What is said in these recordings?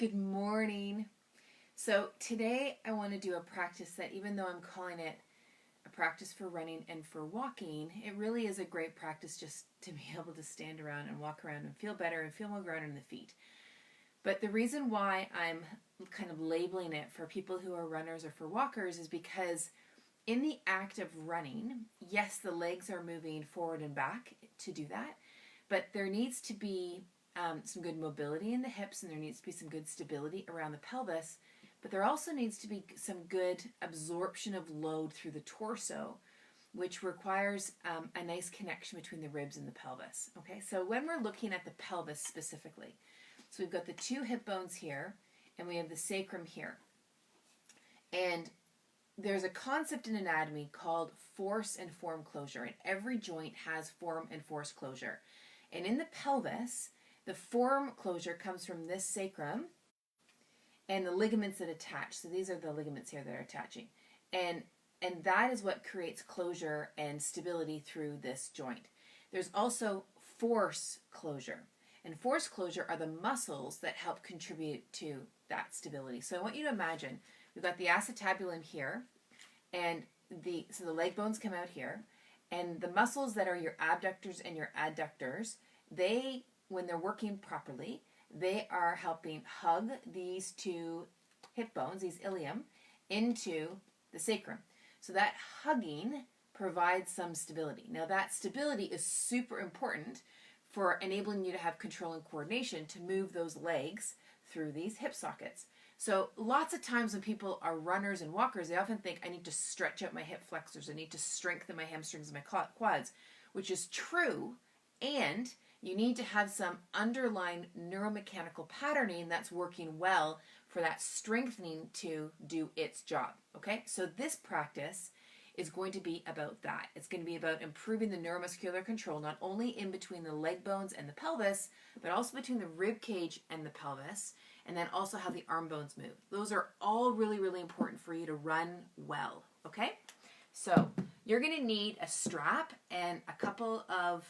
Good morning. So today I want to do a practice that, even though I'm calling it a practice for running and for walking, it really is a great practice just to be able to stand around and walk around and feel better and feel more grounded in the feet. But the reason why I'm kind of labeling it for people who are runners or for walkers is because in the act of running, yes, the legs are moving forward and back to do that, but there needs to be some good mobility in the hips, and there needs to be some good stability around the pelvis, but there also needs to be some good absorption of load through the torso, which requires a nice connection between the ribs and the pelvis. Okay, so when we're looking at the pelvis specifically, so we've got the two hip bones here, and we have the sacrum here. And there's a concept in anatomy called force and form closure, and every joint has form and force closure. And in the pelvis, the form closure comes from this sacrum and the ligaments that attach. So these are the ligaments here that are attaching. And that is what creates closure and stability through this joint. There's also force closure. And force closure are the muscles that help contribute to that stability. So I want you to imagine we've got the acetabulum here, and the leg bones come out here, and the muscles that are your abductors and your adductors, they, when they're working properly, they are helping hug these two hip bones, these ilium, into the sacrum. So that hugging provides some stability. Now that stability is super important for enabling you to have control and coordination to move those legs through these hip sockets. So lots of times when people are runners and walkers, they often think, I need to stretch out my hip flexors, I need to strengthen my hamstrings and my quads, which is true, and you need to have some underlying neuromechanical patterning that's working well for that strengthening to do its job. Okay, so this practice is going to be about that. It's going to be about improving the neuromuscular control, not only in between the leg bones and the pelvis, but also between the rib cage and the pelvis, and then also how the arm bones move. Those are all really, really important for you to run well. Okay, so you're going to need a strap and a couple of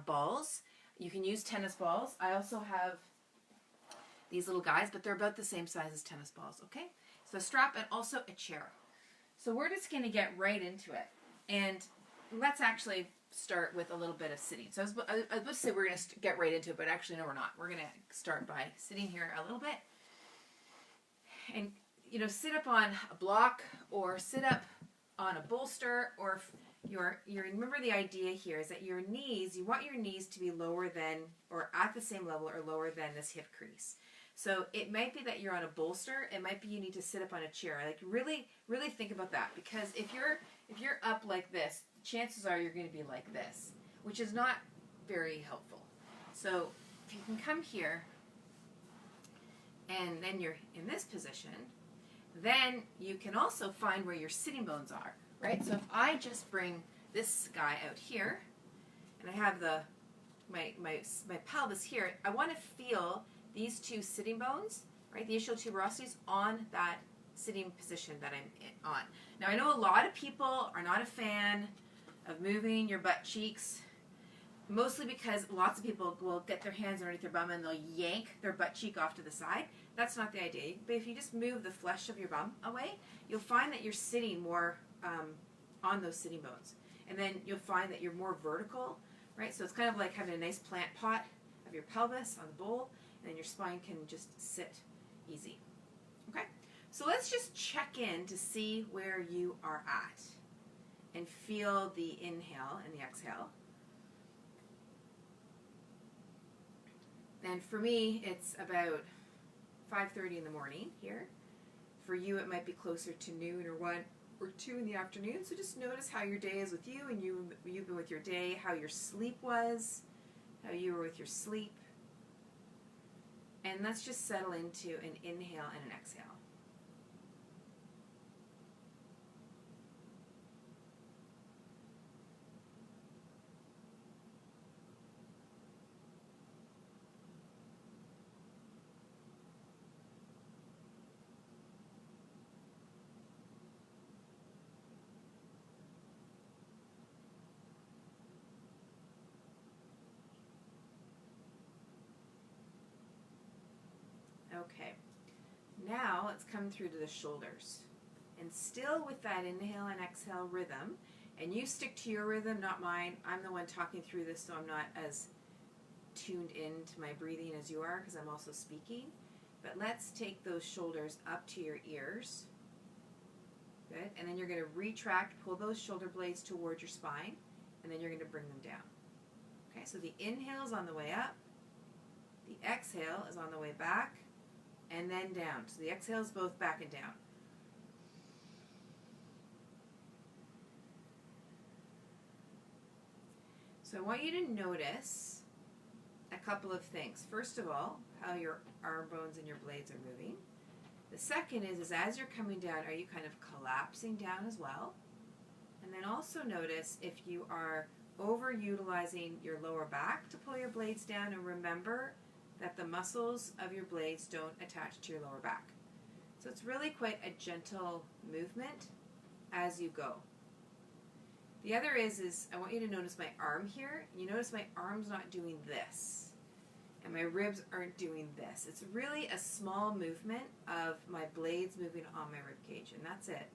balls. You can use tennis balls. I also have these little guys, but they're about the same size as tennis balls, okay? So a strap and also a chair. So we're just going to get right into it. And let's actually start with a little bit of sitting. So I was about to say we're going to get right into it, but actually no, we're not. We're going to start by sitting here a little bit. And, sit up on a block or sit up on a bolster, or remember the idea here is that your knees, you want your knees to be lower than or at the same level or lower than this hip crease. So it might be that you're on a bolster, it might be you need to sit up on a chair. Like really, really think about that, because if you're up like this, chances are you're going to be like this, which is not very helpful. So if you can come here and then you're in this position, then you can also find where your sitting bones are. Right? So if I just bring this guy out here, and I have my pelvis here, I want to feel these two sitting bones, right, the ischial tuberosities, on that sitting position that I'm on. Now I know a lot of people are not a fan of moving your butt cheeks, mostly because lots of people will get their hands underneath their bum and they'll yank their butt cheek off to the side. That's not the idea. But if you just move the flesh of your bum away, you'll find that you're sitting more on those sitting bones. And then you'll find that you're more vertical, right? So it's kind of like having a nice plant pot of your pelvis on the bowl, and then your spine can just sit easy. Okay? So let's just check in to see where you are at and feel the inhale and the exhale. And for me, it's about 5:30 in the morning here. For you, it might be closer to noon or 1 or 2 in the afternoon. So just notice how your day is with you, and you've been with your day, how your sleep was, how you were with your sleep. And let's just settle into an inhale and an exhale. Okay, now let's come through to the shoulders. And still with that inhale and exhale rhythm, and you stick to your rhythm, not mine. I'm the one talking through this, so I'm not as tuned into my breathing as you are because I'm also speaking. But let's take those shoulders up to your ears. Good. And then you're going to retract, pull those shoulder blades towards your spine, and then you're going to bring them down. Okay, so the inhale is on the way up, the exhale is on the way back, and then down. So the exhale is both back and down. So I want you to notice a couple of things. First of all, how your arm bones and your blades are moving. The second is as you're coming down, are you kind of collapsing down as well? And then also notice if you are overutilizing your lower back to pull your blades down, and remember that the muscles of your blades don't attach to your lower back. So it's really quite a gentle movement as you go. The other is I want you to notice my arm here. You notice my arm's not doing this, and my ribs aren't doing this. It's really a small movement of my blades moving on my rib cage, and that's it.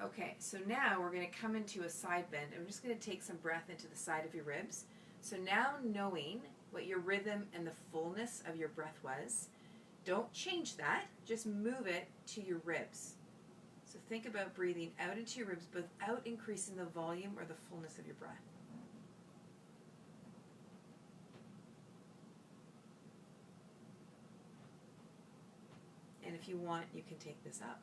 Okay, so now we're going to come into a side bend. I'm just going to take some breath into the side of your ribs. So now knowing what your rhythm and the fullness of your breath was, don't change that, just move it to your ribs. So think about breathing out into your ribs, without increasing the volume or the fullness of your breath. And if you want, you can take this up.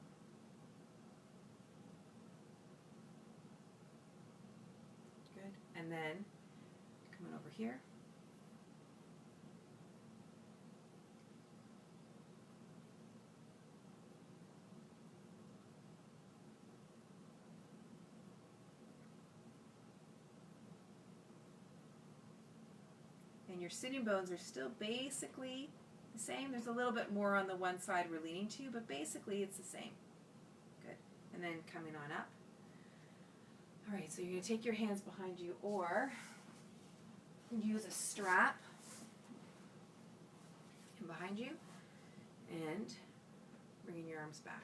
Good. And then come on over here. And your sitting bones are still basically the same. There's a little bit more on the one side we're leaning to, but basically it's the same. Good. And then coming on up. All right, so you're going to take your hands behind you, or use a strap and behind you, and bringing your arms back.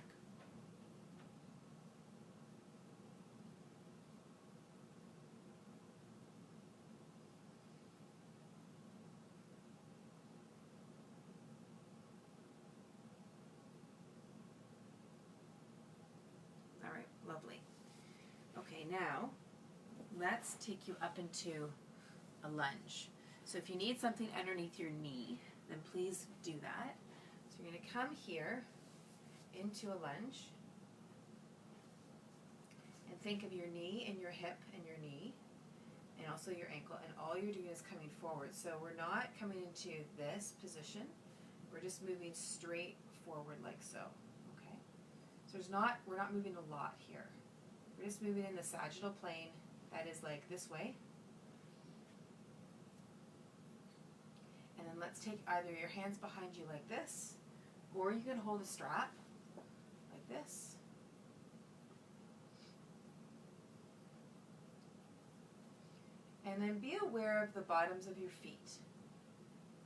All right, lovely. Okay, now let's take you up into a lunge. So if you need something underneath your knee, then please do that. So you're going to come here into a lunge, and think of your knee and your hip and your knee, and also your ankle, and all you're doing is coming forward. So we're not coming into this position, we're just moving straight forward like so. Okay? So we're not moving a lot here. We're just moving in the sagittal plane, that is like this way. And then let's take either your hands behind you like this, or you can hold a strap like this. And then be aware of the bottoms of your feet.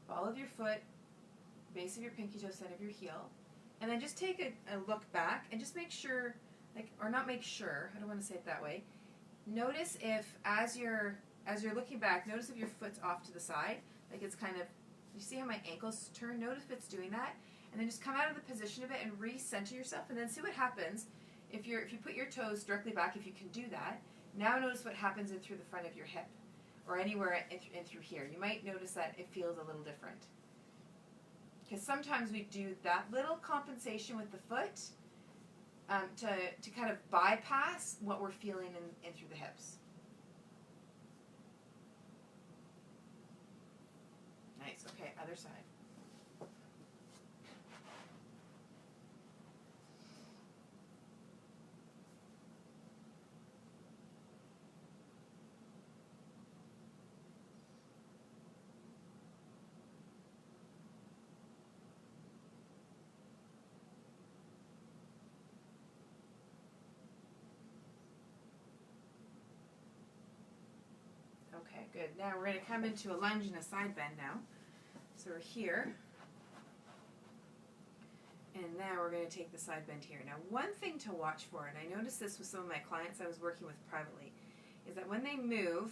Ball of your foot, base of your pinky toe, center of your heel. And then just take a look back and just make sure, or not make sure, I don't want to say it that way. Notice if, as you're looking back, notice if your foot's off to the side, like it's kind of, you see how my ankles turn? Notice if it's doing that. And then just come out of the position of it and recenter yourself, and then see what happens if you put your toes directly back, if you can do that. Now notice what happens in through the front of your hip, or anywhere in through here. You might notice that it feels a little different. Because sometimes we do that little compensation with the foot to kind of bypass what we're feeling in through the hips. Nice. Okay, other side. Good. Now we're going to come into a lunge and a side bend now. So we're here. And now we're going to take the side bend here. Now one thing to watch for, and I noticed this with some of my clients I was working with privately, is that when they move,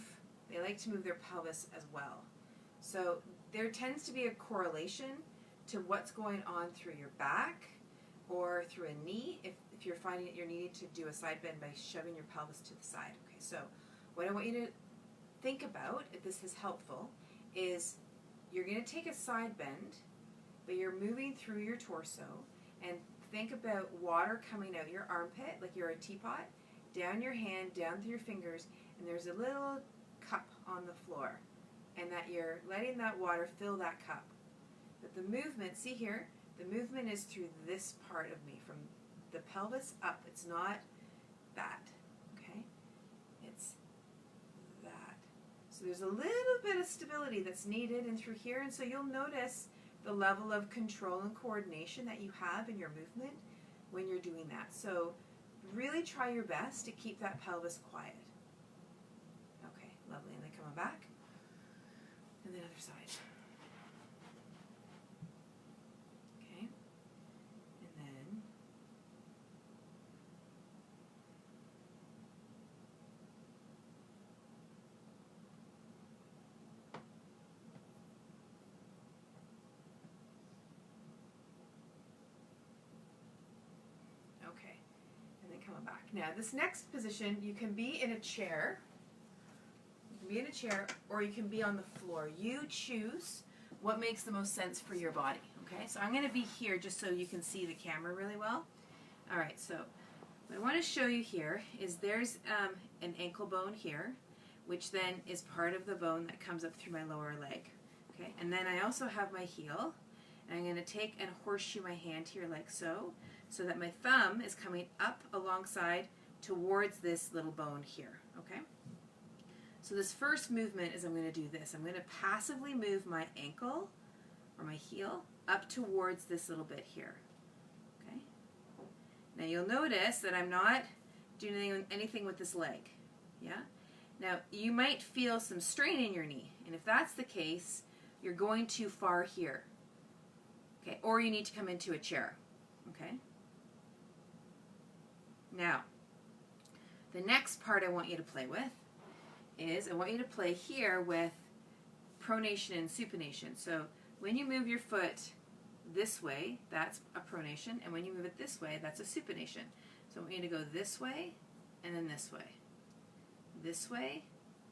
they like to move their pelvis as well. So there tends to be a correlation to what's going on through your back or through a knee if you're finding that you're needing to do a side bend by shoving your pelvis to the side. Okay, so what I want you to think about, if this is helpful, is you're going to take a side bend, but you're moving through your torso, and think about water coming out your armpit like you're a teapot, down your hand, down through your fingers, and there's a little cup on the floor, and that you're letting that water fill that cup. But the movement, see here, the movement is through this part of me, from the pelvis up. It's not that, okay? It's that. So there's a little bit of stability that's needed in through here, and so you'll notice the level of control and coordination that you have in your movement when you're doing that. So really try your best to keep that pelvis quiet. Okay, lovely. And then coming back. And the other side. Okay. And then okay. And then coming back. Now this next position, you can be in a chair. Be in a chair, or you can be on the floor. You choose what makes the most sense for your body. Okay, so I'm going to be here just so you can see the camera really well. All right, so what I want to show you here is there's an ankle bone here, which then is part of the bone that comes up through my lower leg. Okay, and then I also have my heel, and I'm going to take and horseshoe my hand here like so that my thumb is coming up alongside towards this little bone here. Okay. So this first movement is I'm going to do this. I'm going to passively move my ankle or my heel up towards this little bit here. Okay. Now you'll notice that I'm not doing anything with this leg. Yeah. Now you might feel some strain in your knee, and if that's the case, you're going too far here. Okay. Or you need to come into a chair. Okay. Now, the next part I want you to play with is I want you to play here with pronation and supination. So when you move your foot this way, that's a pronation, and when you move it this way, that's a supination. So I want you to go this way, and then this way. This way,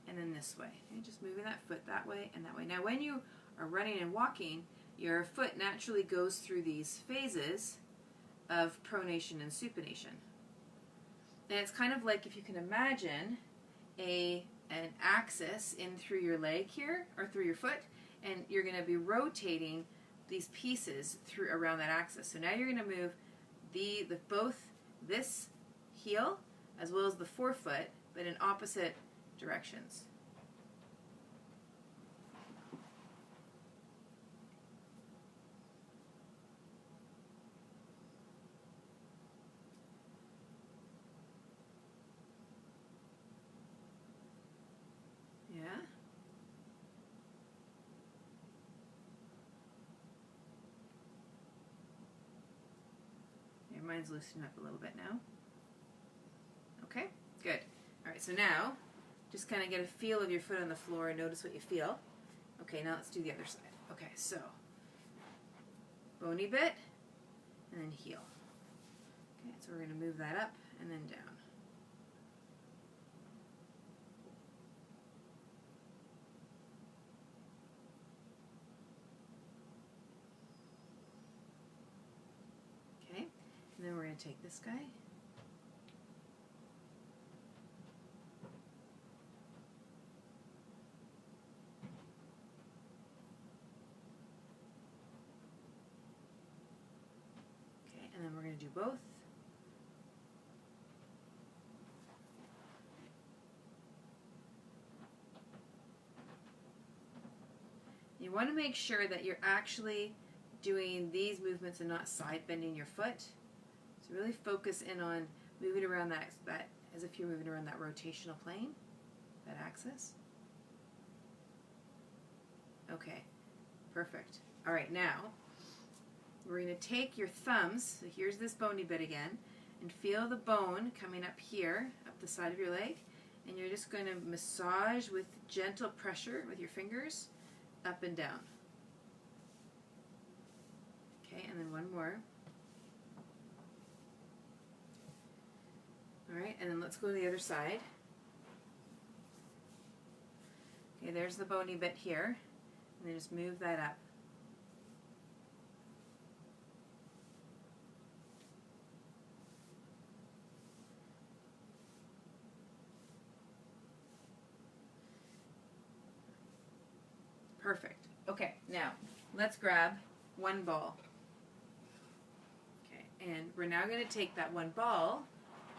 and then this way. Okay, just moving that foot that way and that way. Now when you are running and walking, your foot naturally goes through these phases of pronation and supination. And it's kind of like if you can imagine an axis in through your leg here, or through your foot, and you're going to be rotating these pieces through around that axis. So now you're going to move both this heel as well as the forefoot, but in opposite directions. Yeah. Your mind's loosening up a little bit now. Okay, good. All right, so now just kind of get a feel of your foot on the floor and notice what you feel. Okay, now let's do the other side. Okay, so bony bit and then heel. Okay, so we're going to move that up and then down. And then we're going to take this guy. Okay, and then we're going to do both. You want to make sure that you're actually doing these movements and not side bending your foot. So really focus in on moving around that as if you're moving around that rotational plane, that axis. Okay, perfect. All right, now we're going to take your thumbs, so here's this bony bit again, and feel the bone coming up here, up the side of your leg, and you're just going to massage with gentle pressure with your fingers up and down. Okay, and then one more. All right, and then let's go to the other side. Okay, there's the bony bit here, and then just move that up. Perfect. Okay, now let's grab one ball. Okay, and we're now going to take that one ball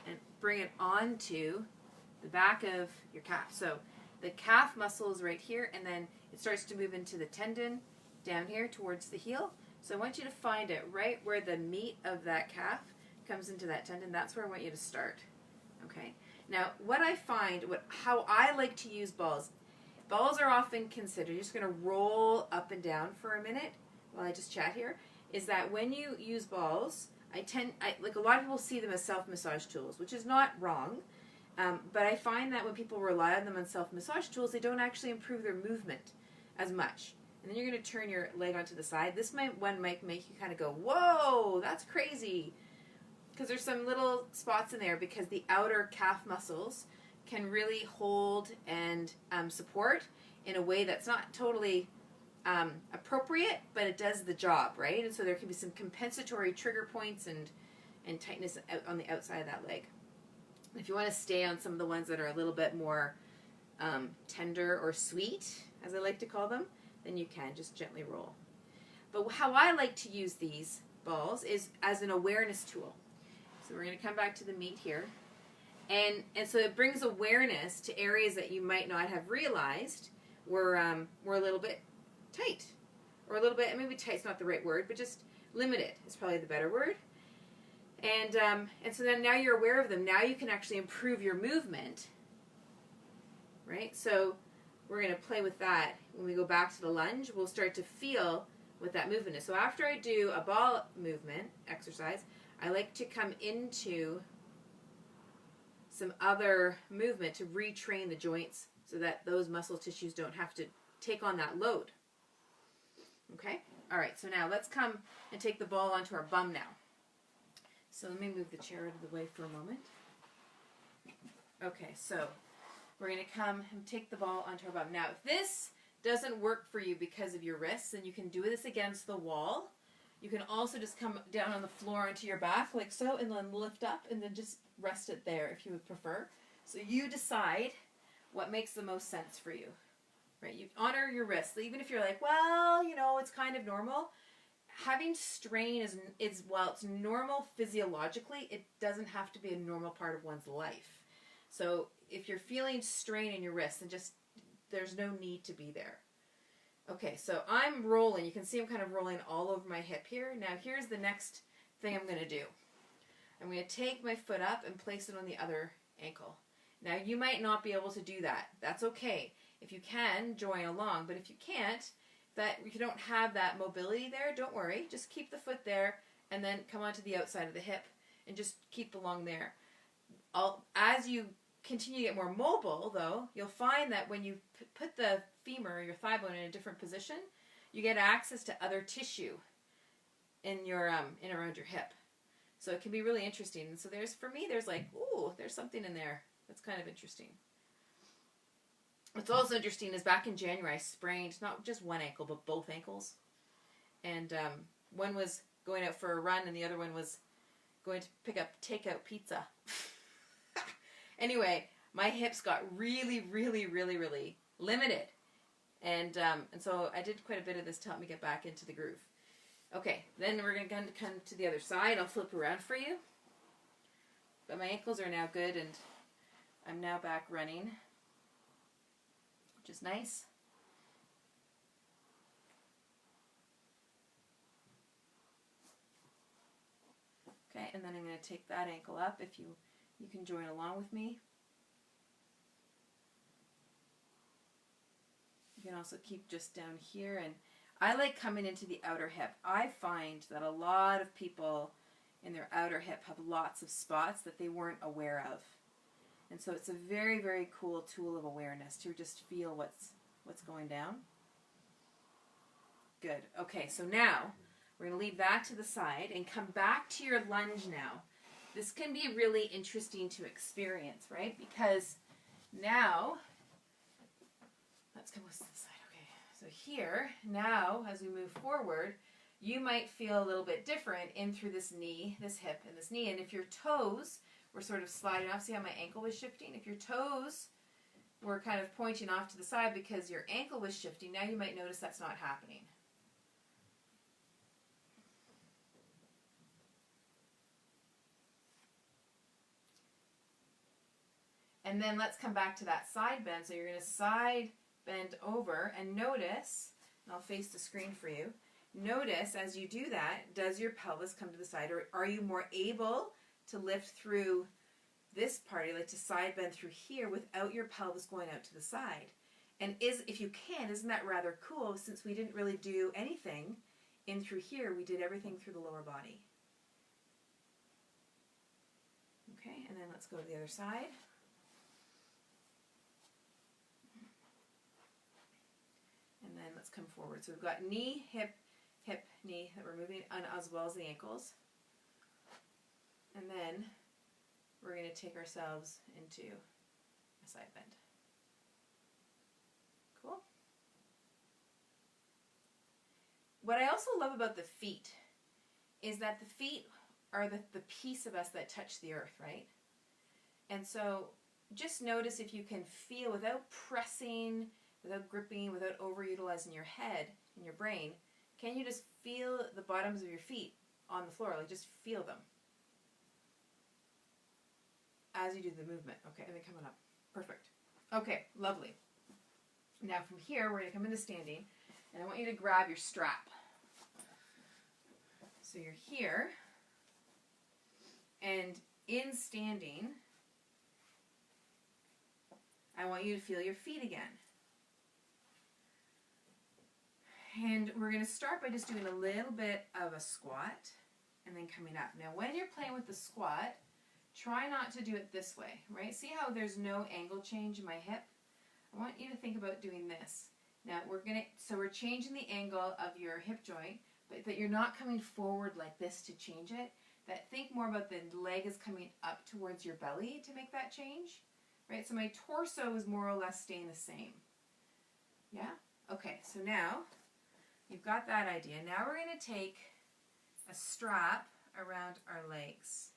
and bring it onto the back of your calf. So the calf muscle is right here, and then it starts to move into the tendon down here towards the heel. So I want you to find it right where the meat of that calf comes into that tendon. That's where I want you to start. Okay. Now, what I find, how I like to use balls are often considered, you're just going to roll up and down for a minute while I just chat here, is that when you use balls, like a lot of people see them as self-massage tools, which is not wrong, but I find that when people rely on them on self-massage tools, they don't actually improve their movement as much. And then you're going to turn your leg onto the side. This one might make you kind of go, whoa, that's crazy. Because there's some little spots in there because the outer calf muscles can really hold and support in a way that's not totally appropriate, but it does the job, right? And so there can be some compensatory trigger points and tightness on the outside of that leg. If you want to stay on some of the ones that are a little bit more tender or sweet, as I like to call them, then you can just gently roll. But how I like to use these balls is as an awareness tool. So we're going to come back to the meat here. And so it brings awareness to areas that you might not have realized were a little bit tight. Or a little bit, maybe tight's not the right word, but just limited is probably the better word. And so then now you're aware of them. Now you can actually improve your movement. Right? So we're going to play with that. When we go back to the lunge, we'll start to feel what that movement is. So after I do a ball movement exercise, I like to come into some other movement to retrain the joints so that those muscle tissues don't have to take on that load. Okay? All right, so now let's come and take the ball onto our bum now. So let me move the chair out of the way for a moment. Okay, so we're going to come and take the ball onto our bum. Now, if this doesn't work for you because of your wrists, then you can do this against the wall. You can also just come down on the floor onto your back like so and then lift up and then just rest it there if you would prefer. So you decide what makes the most sense for you. Right? You honor your wrists. Even if you're like, well, it's kind of normal. Having strain is while it's normal physiologically, it doesn't have to be a normal part of one's life. So if you're feeling strain in your wrists, then just there's no need to be there. Okay, so I'm rolling. You can see I'm kind of rolling all over my hip here. Now here's the next thing I'm going to do. I'm going to take my foot up and place it on the other ankle. Now you might not be able to do that. That's okay. If you can, join along. But if you can't, if you don't have that mobility there, don't worry. Just keep the foot there and then come onto the outside of the hip and just keep along there. As you continue to get more mobile, though, you'll find that when you put the femur, your thigh bone, in a different position, you get access to other tissue in your in around your hip. So it can be really interesting. And so there's like, ooh, there's something in there that's kind of interesting. What's also interesting is back in January, I sprained not just one ankle, but both ankles. And one was going out for a run, and the other one was going to pick up takeout pizza. Anyway, my hips got really, really, really, really limited. And so I did quite a bit of this to help me get back into the groove. Okay, then we're going to come to the other side. I'll flip around for you. But my ankles are now good, and I'm now back running, which is nice. Okay, and then I'm going to take that ankle up. If you can join along with me. You can also keep just down here, and I like coming into the outer hip. I find that a lot of people in their outer hip have lots of spots that they weren't aware of. And so it's a very, very cool tool of awareness to just feel what's going down. Good. Okay, so now we're going to leave that to the side and come back to your lunge now. This can be really interesting to experience, right? Because now, let's come to the side. Okay, so here, now, as we move forward, you might feel a little bit different in through this knee, this hip, and this knee. And if your toes were sort of sliding off, see how my ankle was shifting? If your toes were kind of pointing off to the side because your ankle was shifting, now you might notice that's not happening. And then let's come back to that side bend. So you're going to side bend over and notice, and I'll face the screen for you, notice as you do that, does your pelvis come to the side, or are you more able to lift through this part, like to side bend through here without your pelvis going out to the side? And if you can, isn't that rather cool, since we didn't really do anything in through here, we did everything through the lower body. Okay, and then let's go to the other side. And then let's come forward. So we've got knee, hip, hip, knee that we're moving, and as well as the ankles. And then we're going to take ourselves into a side bend. Cool. What I also love about the feet is that the feet are the piece of us that touch the earth, right? And so just notice if you can feel, without pressing, without gripping, without overutilizing your head and your brain, can you just feel the bottoms of your feet on the floor? Like just feel them as you do the movement. Okay, and then coming up. Perfect. Okay, lovely. Now from here, we're going to come into standing, and I want you to grab your strap. So you're here, and in standing, I want you to feel your feet again. And we're going to start by just doing a little bit of a squat and then coming up. Now when you're playing with the squat, try not to do it this way, right? See how there's no angle change in my hip? I want you to think about doing this. Now we're changing the angle of your hip joint, but that you're not coming forward like this to change it. That think more about the leg is coming up towards your belly to make that change, right? So my torso is more or less staying the same. Yeah? Okay, so now you've got that idea. Now we're going to take a strap around our legs.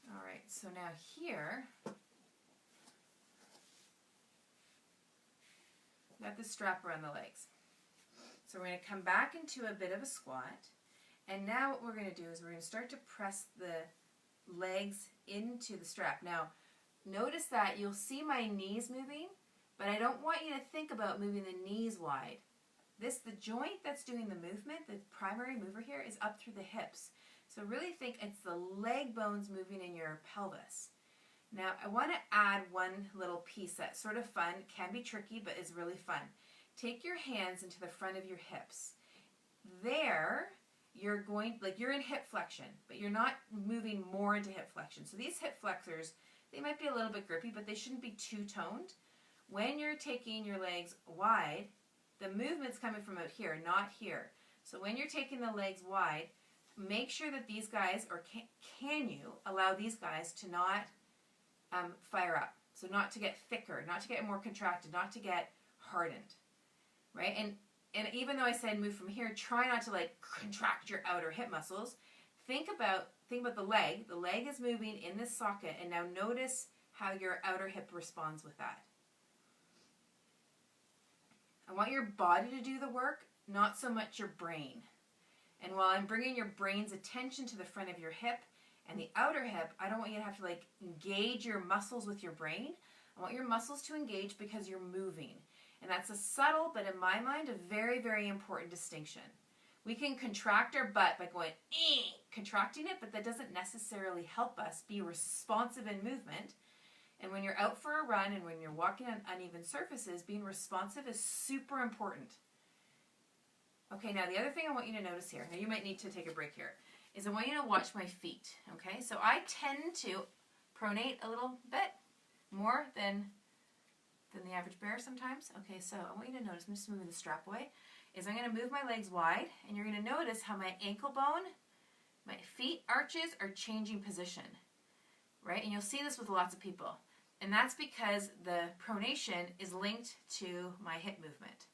All right, so now here, got the strap around the legs. So we're going to come back into a bit of a squat. And now what we're going to do is we're going to start to press the legs into the strap. Now, notice that you'll see my knees moving, but I don't want you to think about moving the knees wide. The joint that's doing the movement, the primary mover here, is up through the hips. So really think it's the leg bones moving in your pelvis. Now, I want to add one little piece that's sort of fun, can be tricky, but is really fun. Take your hands into the front of your hips. There, you're in hip flexion, but you're not moving more into hip flexion. So these hip flexors, they might be a little bit grippy, but they shouldn't be too toned. When you're taking your legs wide, the movement's coming from out here, not here. So when you're taking the legs wide, make sure that these guys, or can you allow these guys to not fire up? So not to get thicker, not to get more contracted, not to get hardened, right? And even though I said move from here, try not to like contract your outer hip muscles. Think about the leg. The leg is moving in this socket, and now notice how your outer hip responds with that. I want your body to do the work, not so much your brain. And while I'm bringing your brain's attention to the front of your hip and the outer hip, I don't want you to have to like engage your muscles with your brain. I want your muscles to engage because you're moving. And that's a subtle, but in my mind, a very, very important distinction. We can contract our butt by going, contracting it, but that doesn't necessarily help us be responsive in movement. And when you're out for a run and when you're walking on uneven surfaces, being responsive is super important. Okay, now the other thing I want you to notice here, now you might need to take a break here, is I want you to watch my feet, okay? So I tend to pronate a little bit more than the average bear sometimes. Okay, so I want you to notice, I'm just moving the strap away, is I'm going to move my legs wide, and you're going to notice how my ankle bone, my feet arches are changing position, right? And you'll see this with lots of people. And that's because the pronation is linked to my hip movement,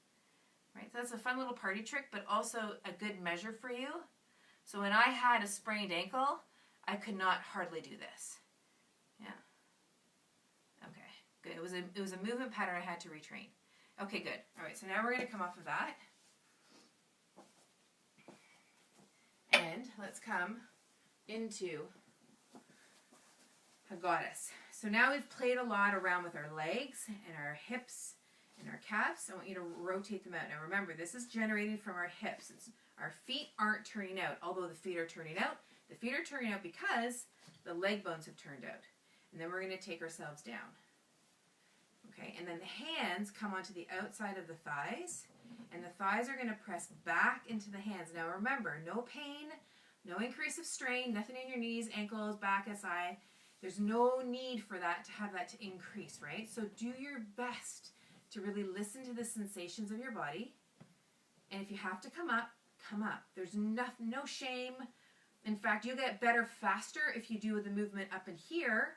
right? So that's a fun little party trick, but also a good measure for you. So when I had a sprained ankle, I could not hardly do this. Yeah. Okay, good. It was a movement pattern I had to retrain. Okay, good. All right, so now we're going to come off of that. And let's come into a goddess. So now we've played a lot around with our legs and our hips and our calves. I want you to rotate them out. Now remember, this is generated from our hips. Our feet aren't turning out, although the feet are turning out. The feet are turning out because the leg bones have turned out. And then we're going to take ourselves down. Okay, and then the hands come onto the outside of the thighs, and the thighs are going to press back into the hands. Now remember, no pain, no increase of strain, nothing in your knees, ankles, back, SI. There's no need for that to have that to increase, right? So do your best to really listen to the sensations of your body. And if you have to come up, come up. There's no shame. In fact, you'll get better faster if you do the movement up in here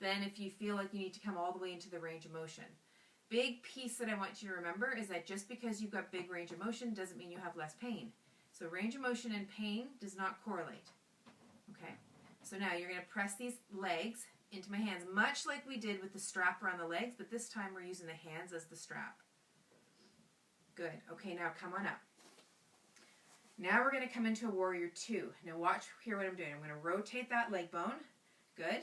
than if you feel like you need to come all the way into the range of motion. Big piece that I want you to remember is that just because you've got big range of motion doesn't mean you have less pain. So range of motion and pain does not correlate. Okay, so now you're going to press these legs into my hands, much like we did with the strap around the legs, but this time we're using the hands as the strap. Good. Okay, now come on up. Now we're going to come into a warrior two. Now watch here what I'm doing. I'm going to rotate that leg bone. Good.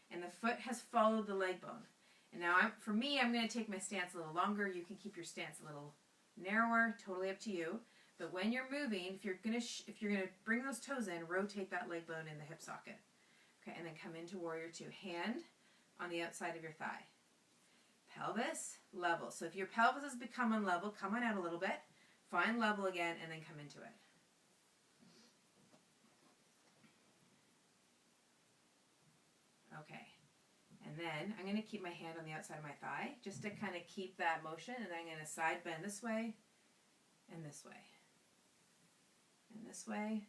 And the foot has followed the leg bone. And now for me, I'm going to take my stance a little longer. You can keep your stance a little narrower, totally up to you. But when you're moving, if you're going to bring those toes in, rotate that leg bone in the hip socket. Okay, and then come into warrior two. Hand on the outside of your thigh. Pelvis, level. So if your pelvis has become unlevel, come on out a little bit. Find level again, and then come into it. Okay. And then I'm going to keep my hand on the outside of my thigh just to kind of keep that motion. And then I'm going to side bend this way and this way. And this way.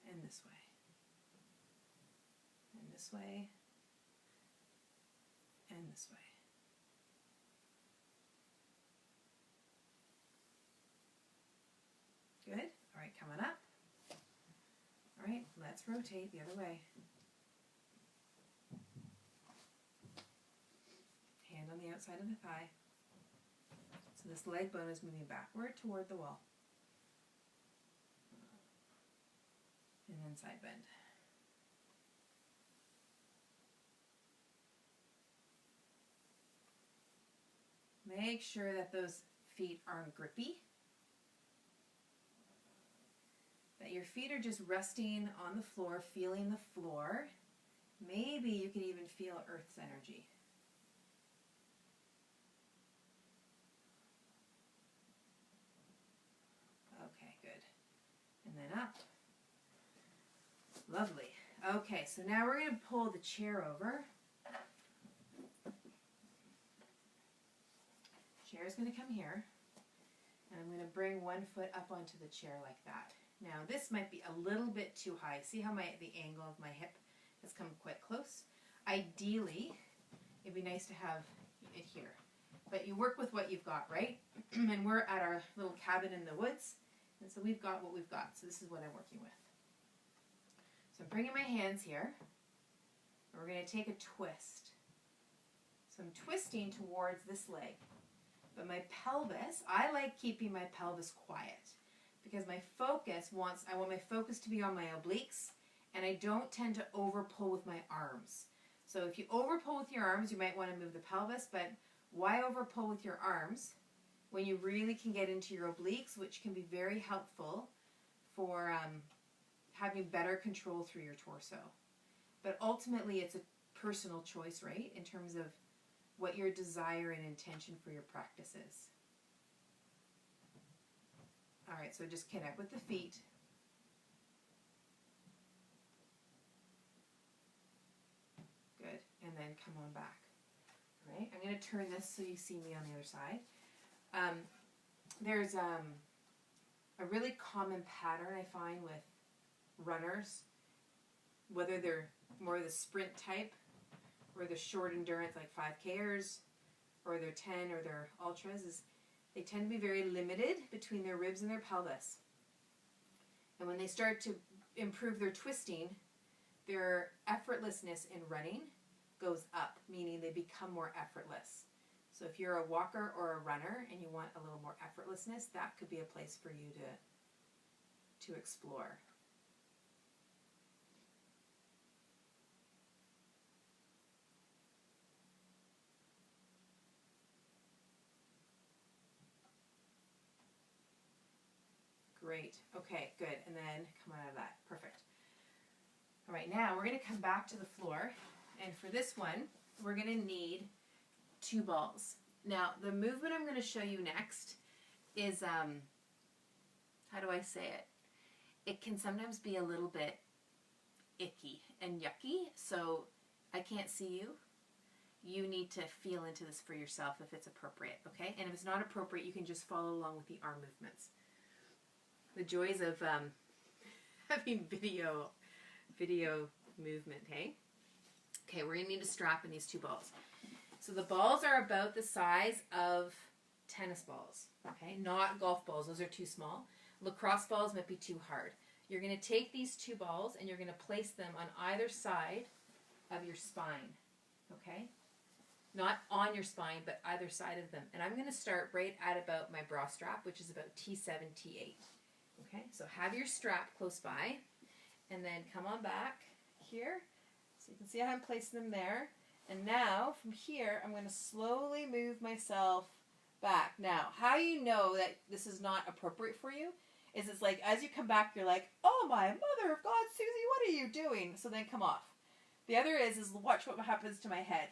And this way. And this way. And this way. Good. All right, coming up. All right, let's rotate the other way. Hand on the outside of the thigh. So this leg bone is moving backward toward the wall. And then side bend. Make sure that those feet aren't grippy. That your feet are just resting on the floor, feeling the floor. Maybe you can even feel Earth's energy. Okay, good. And then up. Lovely. Okay, so now we're going to pull the chair over. Chair's going to come here. And I'm going to bring one foot up onto the chair like that. Now this might be a little bit too high. See how the angle of my hip has come quite close? Ideally, it'd be nice to have it here. But you work with what you've got, right? And we're at our little cabin in the woods. And so we've got what we've got. So this is what I'm working with. So I'm bringing my hands here. And we're going to take a twist. So I'm twisting towards this leg. But my pelvis, I like keeping my pelvis quiet. Because I want my focus to be on my obliques, and I don't tend to over pull with my arms. So if you over pull with your arms, you might want to move the pelvis, but why over pull with your arms when you really can get into your obliques, which can be very helpful for having better control through your torso. But ultimately, it's a personal choice, right, in terms of what your desire and intention for your practice is. All right, so just connect with the feet. Good, and then come on back. All right, I'm going to turn this so you see me on the other side. There's a really common pattern I find with runners, whether they're more the sprint type or the short endurance like 5Kers or they're 10 or they're ultras, is they tend to be very limited between their ribs and their pelvis. And when they start to improve their twisting, their effortlessness in running goes up, meaning they become more effortless. So if you're a walker or a runner and you want a little more effortlessness, that could be a place for you to explore. Great. Okay, good. And then come out of that. Perfect. All right, now we're going to come back to the floor. And for this one, we're going to need 2 balls. Now, the movement I'm going to show you next is, how do I say it? It can sometimes be a little bit icky and yucky, so I can't see you. You need to feel into this for yourself if it's appropriate, okay? And if it's not appropriate, you can just follow along with the arm movements. The joys of having video movement, hey? Okay, we're going to need a strap in these 2 balls. So the balls are about the size of tennis balls, okay? Not golf balls. Those are too small. Lacrosse balls might be too hard. You're going to take these 2 balls and you're going to place them on either side of your spine, okay? Not on your spine, but either side of them. And I'm going to start right at about my bra strap, which is about T7, T8. Okay, so have your strap close by, and then come on back here. So you can see how I'm placing them there. And now, from here, I'm going to slowly move myself back. Now, how you know that this is not appropriate for you is it's like, as you come back, you're like, oh my mother of God, Susie, what are you doing? So then come off. The other is watch what happens to my head.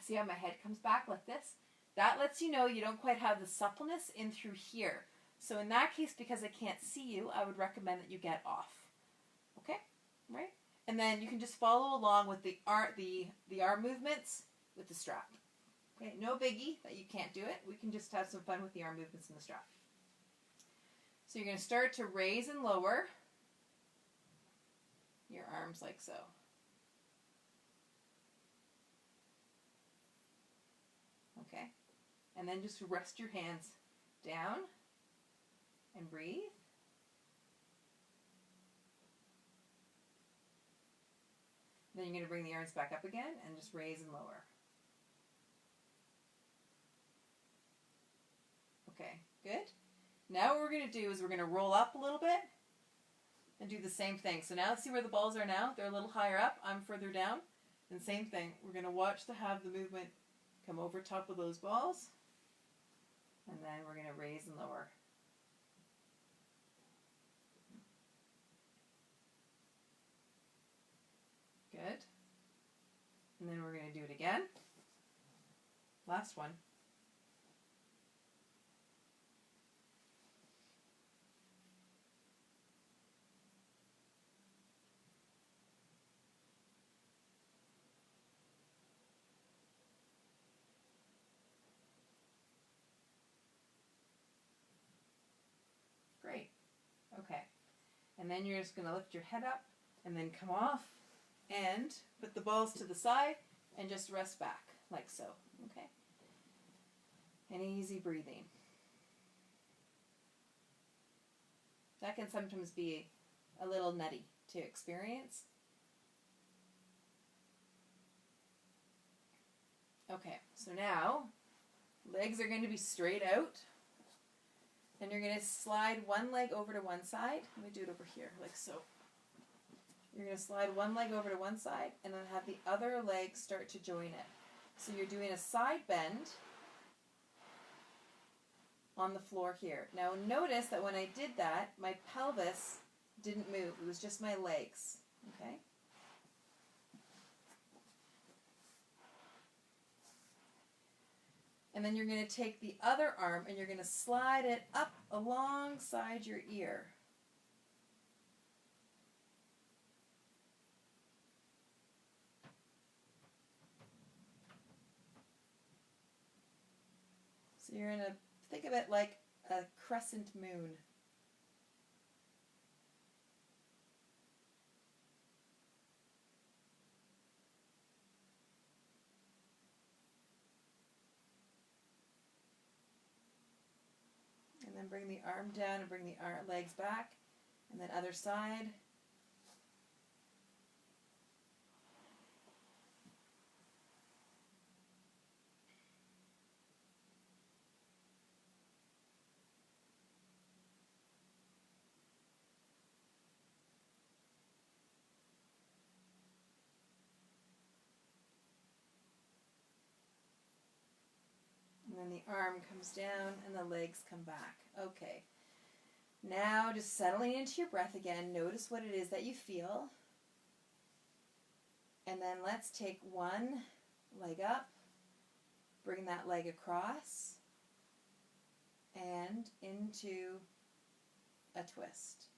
See how my head comes back like this? That lets you know you don't quite have the suppleness in through here. So in that case, because I can't see you, I would recommend that you get off. Okay? Right? And then you can just follow along with the arm movements with the strap. Okay? No biggie that you can't do it. We can just have some fun with the arm movements and the strap. So you're going to start to raise and lower your arms like so. Okay? And then just rest your hands down. And breathe. Then you're going to bring the arms back up again and just raise and lower. Okay, good. Now what we're going to do is we're going to roll up a little bit and do the same thing. So now see where the balls are now? They're a little higher up. I'm further down. And same thing. We're going to watch to have the movement come over top of those balls. And then we're going to raise and lower. Good. And then we're going to do it again. Last one. Great. Okay. And then you're just going to lift your head up and then come off. And put the balls to the side and just rest back like so, okay? And easy breathing. That can sometimes be a little nutty to experience. Okay, so now legs are going to be straight out. And you're going to slide one leg over to one side. Let me do it over here like so. You're going to slide one leg over to one side and then have the other leg start to join it. So you're doing a side bend on the floor here. Now notice that when I did that, my pelvis didn't move. It was just my legs. Okay? And then you're going to take the other arm and you're going to slide it up alongside your ear. So you're going to think of it like a crescent moon. And then bring the arm down and bring the legs back. And then other side. And then the arm comes down and the legs come back. Okay. Now just settling into your breath again. Notice what it is that you feel. And then let's take one leg up. Bring that leg across. And into a twist.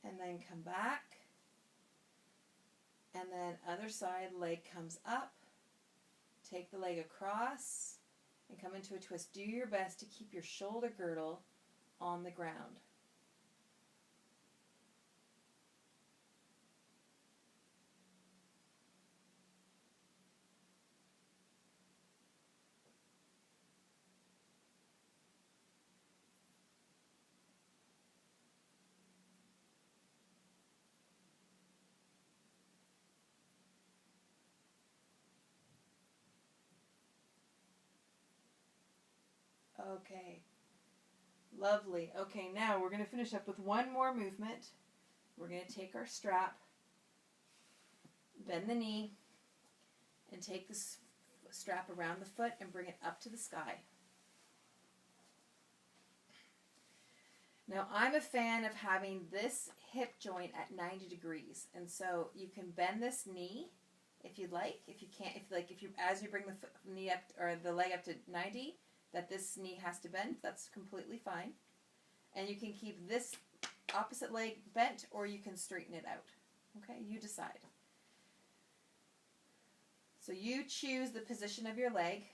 And then come back. And then other side, leg comes up. Take the leg across and come into a twist. Do your best to keep your shoulder girdle on the ground. Okay, lovely. Okay, now we're going to finish up with one more movement. We're going to take our strap, bend the knee, and take the strap around the foot and bring it up to the sky. Now, I'm a fan of having this hip joint at 90 degrees, and so you can bend this knee if you'd like. If you can't, if you as you bring the knee up or the leg up to 90, that this knee has to bend, that's completely fine. And you can keep this opposite leg bent or you can straighten it out. Okay, you decide. So you choose the position of your leg.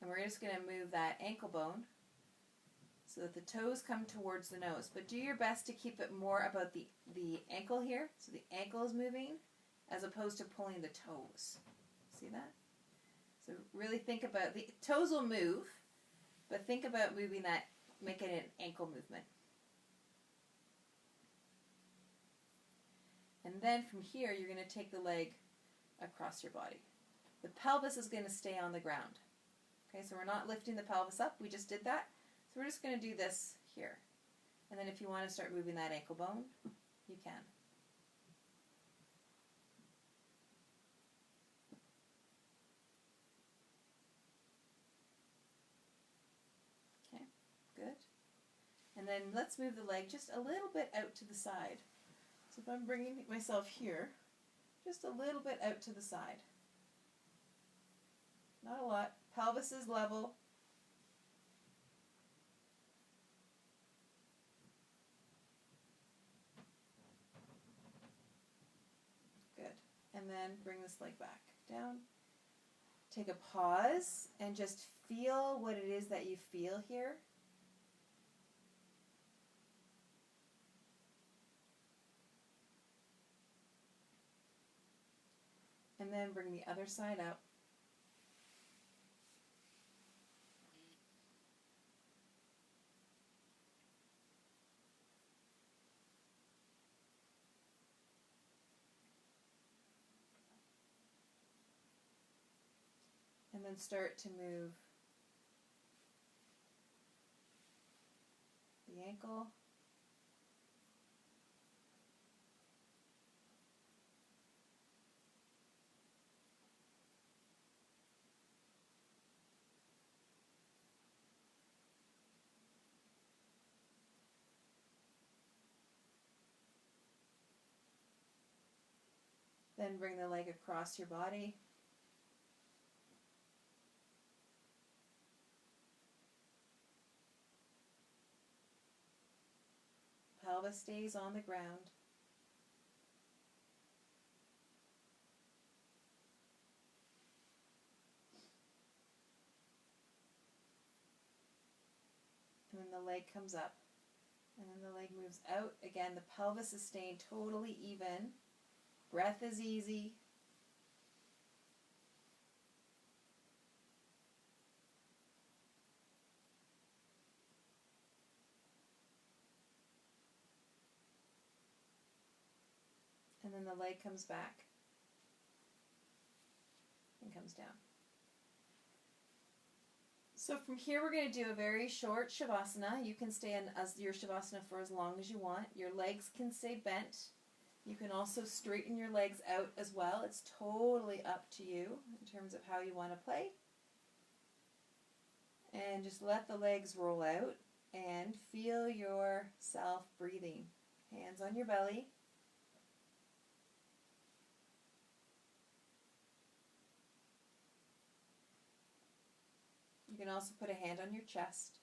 And we're just going to move that ankle bone so that the toes come towards the nose. But do your best to keep it more about the ankle here. So the ankle is moving as opposed to pulling the toes. See that? So really think about, the toes will move, but think about moving that, making it an ankle movement. And then from here, you're going to take the leg across your body. The pelvis is going to stay on the ground. Okay, so we're not lifting the pelvis up. We just did that. So we're just going to do this here. And then if you want to start moving that ankle bone, you can. Okay, good. And then let's move the leg just a little bit out to the side. So if I'm bringing myself here, just a little bit out to the side. Not a lot. Pelvis is level. Good. And then bring this leg back down. Take a pause and just feel what it is that you feel here. And then bring the other side up. And then start to move the ankle Then bring the leg across your body. Pelvis stays on the ground. And then the leg comes up. And then the leg moves out. Again, the pelvis is staying totally even. Breath is easy. And then the leg comes back and comes down. So from here we're going to do a very short Shavasana. You can stay in your Shavasana for as long as you want. Your legs can stay bent. You can also straighten your legs out as well. It's totally up to you in terms of how you want to play. And just let the legs roll out and feel yourself breathing. Hands on your belly. You can also put a hand on your chest.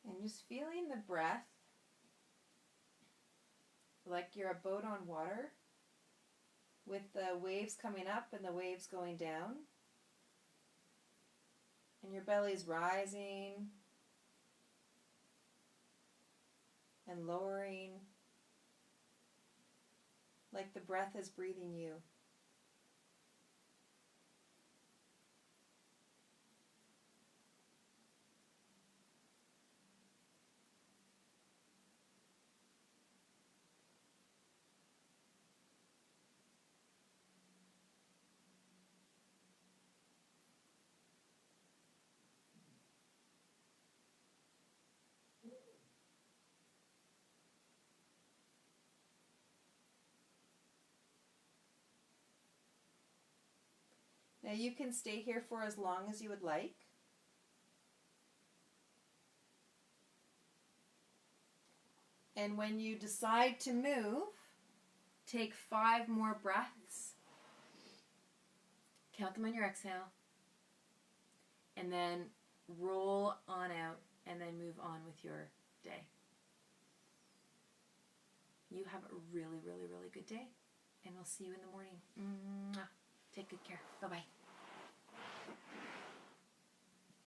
And just feeling the breath like you're a boat on water with the waves coming up and the waves going down. And your belly's rising and lowering like the breath is breathing you. Now you can stay here for as long as you would like. And when you decide to move, take 5 more breaths. Count them on your exhale. And then roll on out and then move on with your day. You have a really, really, really good day. And we'll see you in the morning. Mwah. Take good care. Bye-bye.